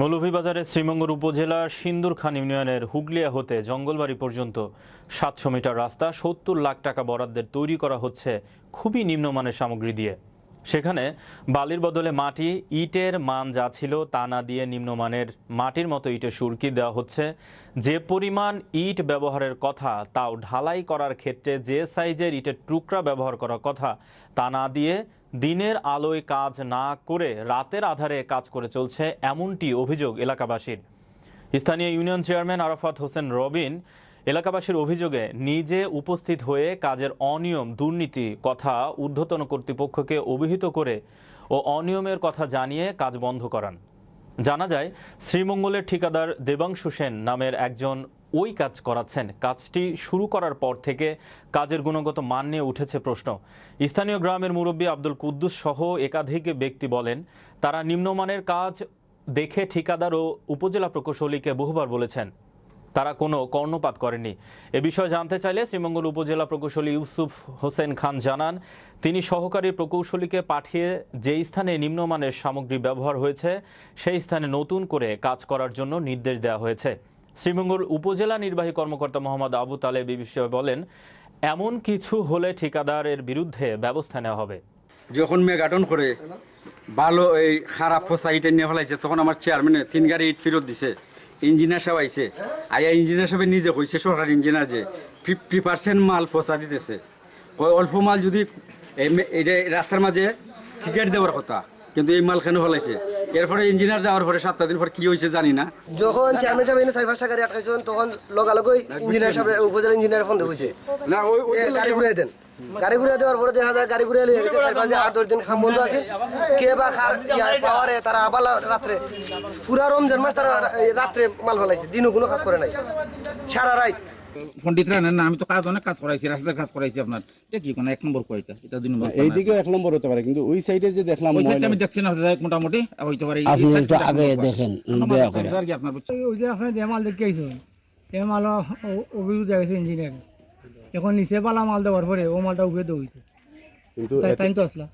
মৌলভীবাজারের শ্রীমঙ্গল উপজেলার সিন্দুরখান ইউনিয়নের হুগলিয়া হতে জঙ্গলবাড়ি পর্যন্ত ৭০০ মিটার রাস্তা ৭০ লাখ টাকা বরাদ্দের তৈরি করা হচ্ছে খুবই নিম্নমানের সামগ্রী দিয়ে। সেখানে বালির বদলে মাটি, ইটের মান যা ছিল তা না দিয়ে নিম্নমানের মাটির মতো ইটের সুরকি দেওয়া হচ্ছে। যে পরিমাণ ইট ব্যবহারের কথা তাও ঢালাই করার ক্ষেত্রে যে সাইজের ইটের টুকরা ব্যবহার করার কথা তা না দিয়ে দিনের আলোয় কাজ না করে রাতের আধারে কাজ করে চলছে, এমনটি অভিযোগ এলাকাবাসীর। স্থানীয় ইউনিয়ন চেয়ারম্যান আরাফাত হোসেন রবিন এলাকাবাসীর অভিযোগে নিজে উপস্থিত হয়ে কাজের অনিয়ম, দুর্নীতি কথা ঊর্ধ্বতন কর্তৃপক্ষকে অভিহিত করে ও অনিয়মের কথা জানিয়ে কাজ বন্ধ করান। জানা যায়, শ্রীমঙ্গলের ঠিকাদার দেবাংশু সেন নামের একজন ওই কাজ করাচ্ছেন। কাজটি শুরু করার পর থেকে কাজের গুণগত মান নিয়ে উঠেছে প্রশ্ন। স্থানীয় গ্রামের মুরব্বী আব্দুল কুদ্দুস সহ একাধিক ব্যক্তি বলেন, তারা নিম্নমানের কাজ দেখে ঠিকাদার ও উপজেলা প্রকৌশলীকে বহুবার বলেছেন, তারা কোনো কর্ণপাত করেনি। এ বিষয়ে জানতে চাইলে শ্রীমঙ্গল উপজেলা প্রকৌশলী ইউসুফ হোসেন খান জানান, তিনি সহকারী প্রকৌশলীকে পাঠিয়ে যে স্থানে নিম্নমানের সামগ্রী ব্যবহার হয়েছে সেই স্থানে নতুন করে কাজ করার জন্য নির্দেশ দেওয়া হয়েছে। শ্রীমঙ্গল উপজেলা নির্বাহী কর্মকর্তা মোহাম্মদ আবু তালেব এই বিষয়ে বলেন, এমন কিছু হলে ঠিকাদারের বিরুদ্ধে ব্যবস্থা নেওয়া হবে। যখন মেগাটন করে ভালো এই খারাপ ফসা ইট নিয়ে ফেলাইছে, তখন আমার চেয়ারম্যানে 3 গাড়ি ইট ফেরত দিছে। ইঞ্জিনিয়ার সাহেব আইছে, আয়া ইঞ্জিনিয়ার সাহেব নিজে কইছে, সরকারি ইঞ্জিনিয়ার, যে 50% মাল ফসা দিতেছে। অল্প মাল যদি এটা রাস্তার মাঝে টিকেট দেওয়ার কথা, কিন্তু এই মাল কেন ফেলাইছে? এরপরে ইঞ্জিনিয়ার যাওয়ার পরে 7 দিন পর কি হয়েছে জানি না। যখন চেয়ারম্যান সাহেব এনে 4-5টা গাড়ি আটকাইছেন, তখন লগালগই ইঞ্জিনিয়ার সাহেব, উপজেলা ইঞ্জিনিয়ার ফোন হয়েছে না, ওই গাড়ি ঘুরে দেন। গাড়ি ঘুরে দেওয়ার পরে দেখা যায় গাড়ি ঘুরে এলে 8-10 দিন খাম বন্ধ আছে। কে বা পাওয়ারে তারা আবার রাত্রে পুরা রমজান মাস তারা রাত্রে মাল ফেলাইছে, দিনও কোনো কাজ করে নাই, সারা রাত। পণ্ডিত রানের না, আমি তো কাজ অনেক কাজ করাইছি, রাস্তার কাজ করাইছি। আপনার এটা কি কোনো 1 নম্বর কয়টা? এটা 2 নম্বর। এইদিকে 1 নম্বর হতে পারে, কিন্তু ওই সাইডে যে দেখলাম ওই সাইডে আমি দেখছি না, মোটামুটি হইতে পারে। আপনি একটু আগে দেখেন দয়া করে। আর কি আপনার বুঝছেন, ওই যে আপনি যে মাল দেখে আইছেন, এই মাল অভিযোগ গেছে ইঞ্জিনিয়ার, এখন নিচে পালা মাল দেওয়ার পরে ও মালটা উঠে দেওয়া হইতো, কিন্তু তাই তো আসলা।